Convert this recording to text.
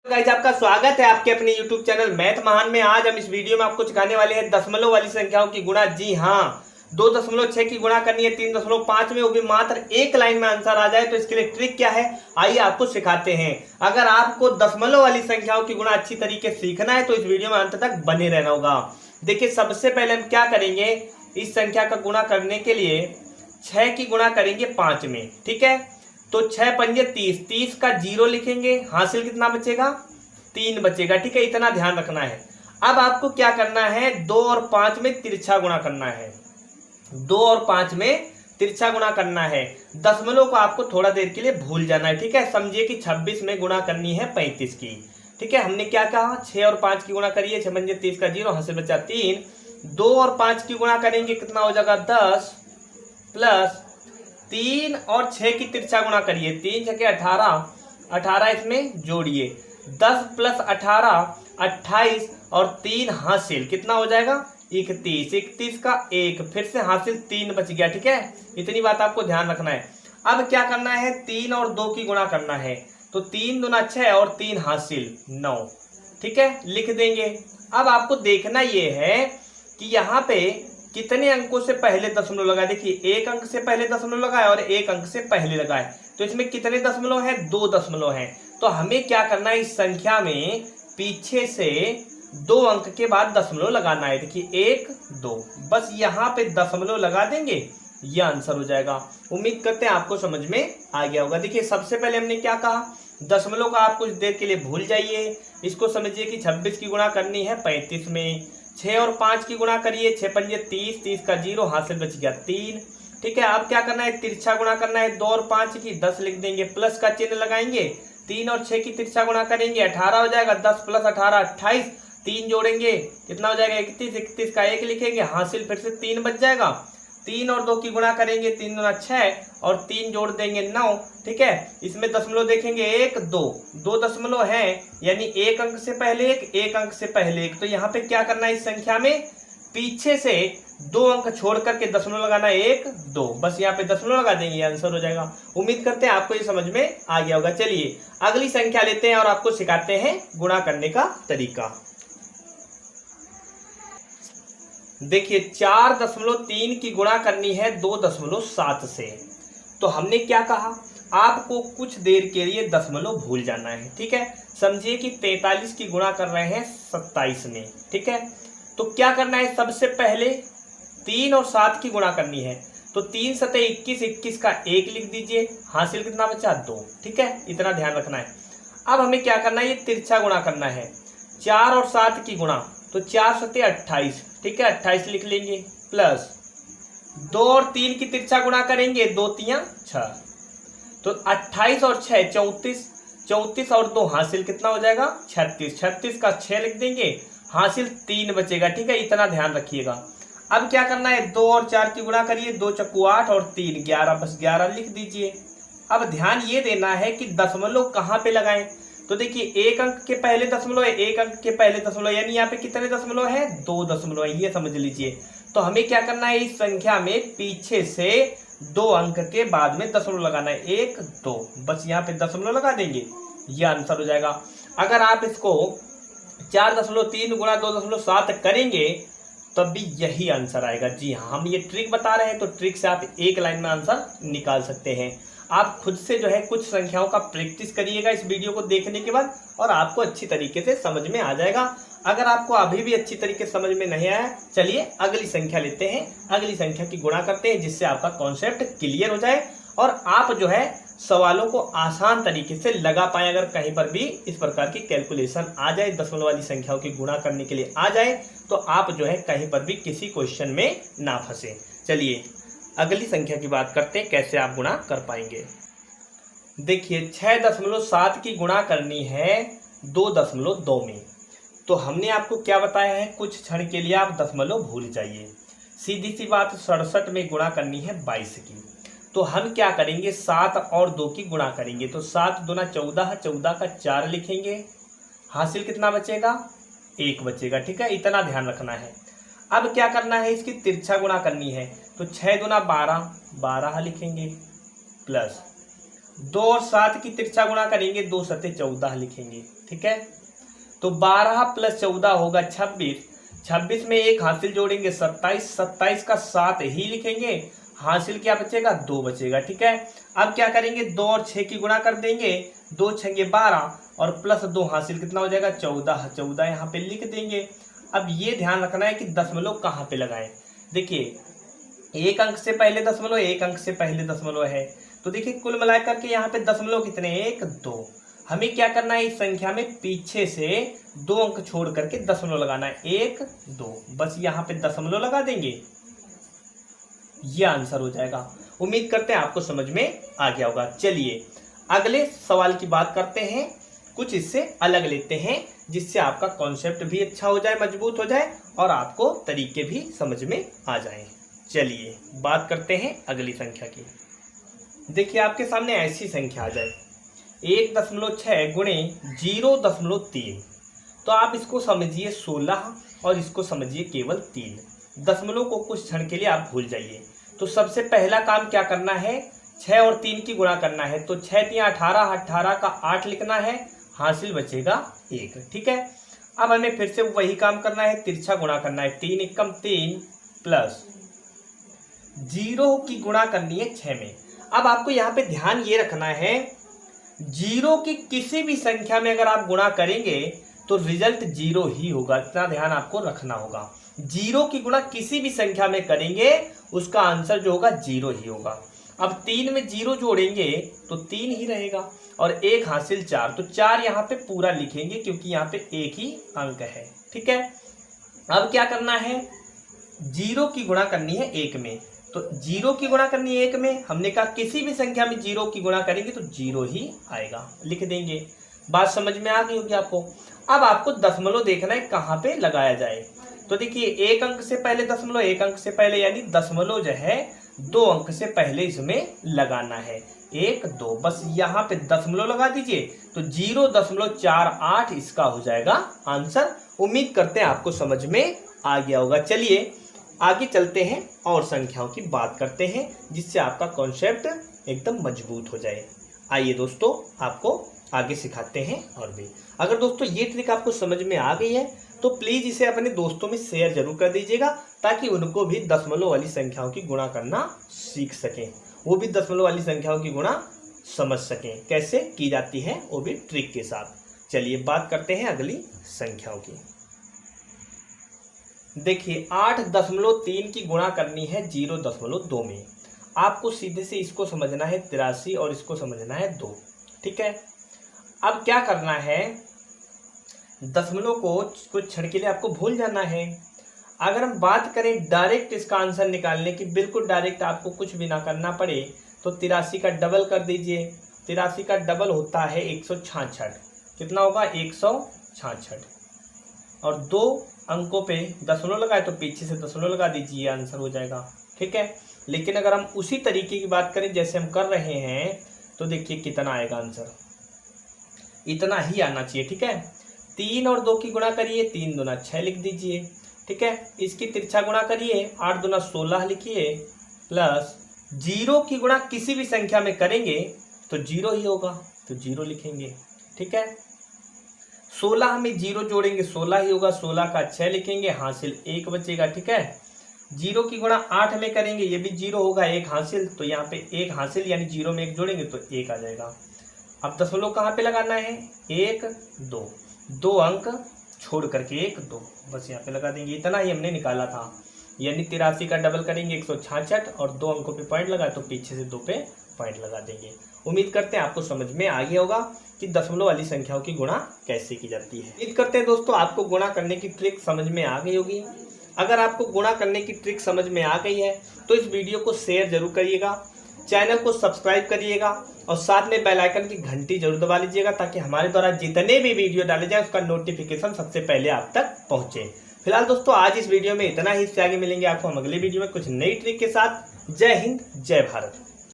Guys, आपका स्वागत है आपके अपने YouTube चैनल मैथ महान में। आज हम इस वीडियो में आपको सिखाने वाले हैं दशमलव वाली संख्याओं की गुणा। जी हाँ, 2.6 की गुणा करनी है 3.5 में, वो भी मात्र एक लाइन में आंसर आ जाए। तो इसके लिए ट्रिक क्या है, आइए आपको सिखाते हैं। अगर आपको दशमलव वाली संख्याओं की गुणा अच्छी तरीके से सीखना है तो इस वीडियो में अंत तक बने रहना होगा। देखिए, सबसे पहले हम क्या करेंगे, इस संख्या का गुणा करने के लिए 6 की गुणा करेंगे 5 में। ठीक है, तो 6 पंजे 30, 30 का 0 लिखेंगे, हासिल कितना बचेगा, 3 बचेगा। ठीक है, इतना ध्यान रखना है। अब आपको क्या करना है, 2 और 5 में तिरछा गुणा करना है। 2 और 5 में तिरछा गुणा करना है। दशमलव को आपको थोड़ा देर के लिए भूल जाना है। ठीक है, समझिए कि 26 में गुणा करनी है 35 की। ठीक है, हमने क्या कहा, 6 और 5 की गुणा करिए, 6 पंजे 30 का 0, हासिल बचा 3। 2 और 5 की गुणा करेंगे, कितना हो जाएगा 10, प्लस 3 और 6 की तिरछा गुणा करिए, 3 छके 18, 18 इसमें जोड़िए, 10 प्लस 18 28 और 3 हासिल कितना हो जाएगा 31, 31 का 1, फिर से हासिल 3 बच गया। ठीक है, इतनी बात आपको ध्यान रखना है। अब क्या करना है, 3 और 2 की गुणा करना है, तो 3 दूना 6 और 3 हासिल 9। ठीक है, लिख देंगे। अब आपको देखना यह है कि यहाँ पे कितने अंकों से पहले दशमलव लगाए। देखिए, एक अंक से पहले दशमलव लगाए और एक अंक से पहले लगाए, तो इसमें कितने दशमलव है, 2 दशमलव है। तो हमें क्या करना है, इस संख्या में पीछे से 2 अंक के बाद दशमलव लगाना है। देखिए 1 2, बस यहाँ पे दशमलव लगा देंगे, यह आंसर हो जाएगा। उम्मीद करते हैं आपको समझ में आ गया होगा। देखिए, सबसे पहले हमने क्या कहा, दशमलव का आप कुछ देर के लिए भूल जाइए, इसको समझिए कि 26 की गुणा करनी है 35 में। 6 और 5 की गुणा करिए, 6 पंजे 30, 30 का 0, हासिल बच गया 3। ठीक है, अब क्या करना है, तिरछा गुणा करना है 2 और 5 की, 10 लिख देंगे, प्लस का चिन्ह लगाएंगे, 3 और 6 की तिरछा गुणा करेंगे, 18 हो जाएगा, 10 प्लस 18 28, 3 जोड़ेंगे, कितना हो जाएगा 31, 31 का 1 लिखेंगे, हासिल फिर से 3 बच जाएगा। 3 और 2 की गुणा करेंगे, 3 दूना 6 और 3 जोड़ देंगे 9। ठीक है, इसमें दशमलव देखेंगे 1 2, 2 दशमलव है, यानी एक अंक से पहले एक अंक से पहले एक। तो यहाँ पे क्या करना है, इस संख्या में पीछे से 2 अंक छोड़ करके दशमलव लगाना है 1 2, बस यहाँ पे दशमलव लगा देंगे, ये आंसर हो जाएगा। उम्मीद करते हैं आपको ये समझ में आ गया होगा। चलिए अगली संख्या लेते हैं और आपको सिखाते हैं गुणा करने का तरीका। देखिए, 4.3 की गुणा करनी है 2.7 से। तो हमने क्या कहा, आपको कुछ देर के लिए दशमलव भूल जाना है। ठीक है, समझिए कि 43 की गुणा कर रहे हैं 27 में। ठीक है, तो क्या करना है, सबसे पहले 3 और 7 की गुणा करनी है, तो 3 सते 21, 21 का 1 लिख दीजिए, हासिल कितना बचा 2। ठीक है, इतना ध्यान रखना है। अब हमें क्या करना है, ये तिरछा गुणा करना है, 4 और 7 की गुणा, तो 4 सते 28। ठीक है, 28 लिख लेंगे, प्लस 2 और 3 की तिरछा गुणा करेंगे, 2 3 6, तो 28 और 6 34, 34 और 2 हासिल कितना हो जाएगा 36, 36 का 6 लिख देंगे, हासिल 3 बचेगा। ठीक है, इतना ध्यान रखिएगा। अब क्या करना है, 2 और 4 की गुणा करिए, 2 चक्कू 8 और 3 11, बस 11 लिख दीजिए। अब ध्यान ये देना है कि दशमलव कहाँ पे लगाएं। तो देखिए, एक अंक के पहले दशमलव है, एक अंक के पहले दशमलव, यानी यहाँ पे कितने दशमलव है, 2 दशमलव है, ये समझ लीजिए। तो हमें क्या करना है, इस संख्या में पीछे से 2 अंक के बाद में दशमलव लगाना है, 1 2, बस यहाँ पे दशमलव लगा देंगे, ये आंसर हो जाएगा। अगर आप इसको 4.3 गुणा 2.7 करेंगे तब भी यही आंसर आएगा। जी हाँ, हम ये ट्रिक बता रहे हैं, तो ट्रिक से आप एक लाइन में आंसर निकाल सकते हैं। आप खुद से जो है कुछ संख्याओं का प्रैक्टिस करिएगा इस वीडियो को देखने के बाद, और आपको अच्छी तरीके से समझ में आ जाएगा। अगर आपको अभी भी अच्छी तरीके से समझ में नहीं आया, चलिए अगली संख्या लेते हैं, अगली संख्या की गुणा करते हैं, जिससे आपका कॉन्सेप्ट क्लियर हो जाए और आप जो है सवालों को आसान तरीके से लगा पाए। अगर कहीं पर भी इस प्रकार की कैलकुलेशन आ जाए, दशमलव वाली संख्याओं की गुणा करने के लिए आ जाए, तो आप जो है कहीं पर भी किसी क्वेश्चन में ना फंसे। चलिए अगली संख्या की बात करते हैं, कैसे आप गुणा कर पाएंगे। देखिए, 6.7 की गुणा करनी है 2.2 में। तो हमने आपको क्या बताया है, कुछ क्षण के लिए आप दशमलव भूल जाइए। सीधी सी बात, 67 में गुणा करनी है 22 की। तो हम क्या करेंगे, 7 और 2 की गुणा करेंगे, तो 7 दूना 14, 14 का 4 लिखेंगे, हासिल कितना बचेगा 1 बचेगा। ठीक है, इतना ध्यान रखना है। अब क्या करना है, इसकी तिरछा गुणा करनी है, तो 6 दूना 12, 12 लिखेंगे, प्लस 2 और 7 की तिरछा गुणा करेंगे, 2 सते 14 लिखेंगे। ठीक है, तो 12 + 14 होगा 26। 26 में 1 हासिल जोड़ेंगे 27, 27 का 7 ही लिखेंगे। हासिल क्या बचेगा, 2 बचेगा। ठीक है, अब क्या करेंगे, 2 और 6 की गुणा कर देंगे, 2 6 12 और +2 हासिल कितना हो जाएगा, 14। 14 यहाँ पे लिख देंगे। अब ये ध्यान रखना है कि दशमलव कहाँ पे लगाएं। देखिए, एक अंक से पहले दशमलव, एक अंक से पहले दशमलव है, तो देखिए कुल मिलाकर के यहाँ पे दशमलव कितने, 1 2। हमें क्या करना है, इस संख्या में पीछे से 2 अंक छोड़ करके दशमलव लगाना है, 1 2, बस यहाँ पे दशमलव लगा देंगे, यह आंसर हो जाएगा। उम्मीद करते हैं आपको समझ में आ गया होगा। चलिए अगले सवाल की बात करते हैं, कुछ इससे अलग लेते हैं जिससे आपका कॉन्सेप्ट भी अच्छा हो जाए, मजबूत हो जाए और आपको तरीके भी समझ में आ जाएं। चलिए बात करते हैं अगली संख्या की। देखिए आपके सामने ऐसी संख्या आ जाए 1.6 गुणे 0.3, तो आप इसको समझिए 16 और इसको समझिए केवल 3। दशमलव को कुछ क्षण के लिए आप भूल जाइए। तो सबसे पहला काम क्या करना है, 6 और 3 की गुणा करना है, तो 6 3 18, 18 का 8 लिखना है, हासिल बचेगा 1। ठीक है, अब हमें फिर से वही काम करना है, तिरछा गुणा करना है, 3 एकम 3 प्लस 0 की गुणा करनी है 6 में। अब आपको यहाँ पे ध्यान ये रखना है, 0 की किसी भी संख्या में अगर आप गुणा करेंगे तो रिजल्ट 0 ही होगा, इतना ध्यान आपको रखना होगा। 0 की गुणा किसी भी संख्या में करेंगे उसका आंसर जो होगा 0 ही होगा। अब 3 में 0 जोड़ेंगे तो 3 ही रहेगा और 1 हासिल 4, तो 4 यहाँ पे पूरा लिखेंगे क्योंकि यहाँ पे 1 ही अंक है। ठीक है, अब क्या करना है, 0 की गुणा करनी है 1 में, तो 0 की गुणा करनी है 1 में, हमने कहा किसी भी संख्या में 0 की गुणा करेंगे तो 0 ही आएगा, लिख देंगे। बात समझ में आ गई होगी आपको। अब आपको दशमलव देखना है कहाँ पे लगाया जाए। तो देखिए, 1 अंक से पहले दशमलव, 1 अंक से पहले, यानी दशमलव जो है 2 अंक से पहले इसमें लगाना है, 1 2, बस यहाँ पे दशमलव लगा दीजिए, तो 0.48 इसका हो जाएगा आंसर। उम्मीद करते हैं आपको समझ में आ गया होगा। चलिए आगे चलते हैं और संख्याओं की बात करते हैं जिससे आपका कॉन्सेप्ट एकदम मजबूत हो जाए। आइए दोस्तों, आपको आगे सिखाते हैं और भी। अगर दोस्तों ये ट्रिक आपको समझ में आ गई है तो प्लीज़ इसे अपने दोस्तों में शेयर जरूर कर दीजिएगा ताकि उनको भी दशमलव वाली संख्याओं की गुणा करना सीख सकें, वो भी दशमलव वाली संख्याओं की गुणा समझ सकें कैसे की जाती है, वो भी ट्रिक के साथ। चलिए बात करते हैं अगली संख्याओं की। देखिए 8.3 की गुणा करनी है 0.2 में। आपको सीधे से इसको समझना है 83 और इसको समझना है 2। ठीक है, अब क्या करना है, दशमलव को कुछ क्षण के लिए आपको भूल जाना है। अगर हम बात करें डायरेक्ट इसका आंसर निकालने की, बिल्कुल डायरेक्ट आपको कुछ भी ना करना पड़े, तो 83 का डबल कर दीजिए। 83 का डबल होता है 166। कितना होगा, 166। और 2 अंकों पे दशमलव लगाए तो पीछे से दशमलव लगा दीजिए, आंसर हो जाएगा। ठीक है, लेकिन अगर हम उसी तरीके की बात करें जैसे हम कर रहे हैं तो देखिए कितना आएगा आंसर, इतना ही आना चाहिए। ठीक है, 3 और 2 की गुणा करिए, 3 दूना 6 लिख दीजिए। ठीक है, इसकी तिरछा गुणा करिए, 8 दूना 16 लिखिए, प्लस 0 की गुणा किसी भी संख्या में करेंगे तो 0 ही होगा, तो 0 लिखेंगे। ठीक है, 16 में 0 जोड़ेंगे 16 ही होगा, 16 का 6 लिखेंगे, हासिल 1 बचेगा। ठीक है, 0 की गुणा 8 में करेंगे, ये भी 0 होगा, 1 हासिल, तो यहाँ पे 1 हासिल यानी 0 में 1 जोड़ेंगे तो 1 आ जाएगा। अब दशमलव कहाँ पे लगाना है, 1 2, 2 अंक छोड़ करके 1 2, बस यहाँ पे लगा देंगे, इतना ही हमने निकाला था। यानी 83 का डबल करेंगे 166 और 2 अंकों पे पॉइंट लगा तो पीछे से 2 पे पॉइंट लगा देंगे। उम्मीद करते हैं आपको समझ में आ गया होगा कि दशमलव वाली संख्याओं की गुणा कैसे की जाती है। उम्मीद करते हैं दोस्तों आपको गुणा करने की ट्रिक समझ में आ गई होगी। अगर आपको गुणा करने की ट्रिक समझ में आ गई है तो इस वीडियो को शेयर जरूर करिएगा, चैनल को सब्सक्राइब करिएगा और साथ में बेल आइकन की घंटी जरूर दबा लीजिएगा ताकि हमारे द्वारा जितने भी वीडियो डाले जाए उसका नोटिफिकेशन सबसे पहले आप तक पहुंचे। फिलहाल दोस्तों आज इस वीडियो में इतना ही, इससे आगे मिलेंगे आपको हम अगले वीडियो में कुछ नई ट्रिक के साथ। जय हिंद, जय भारत।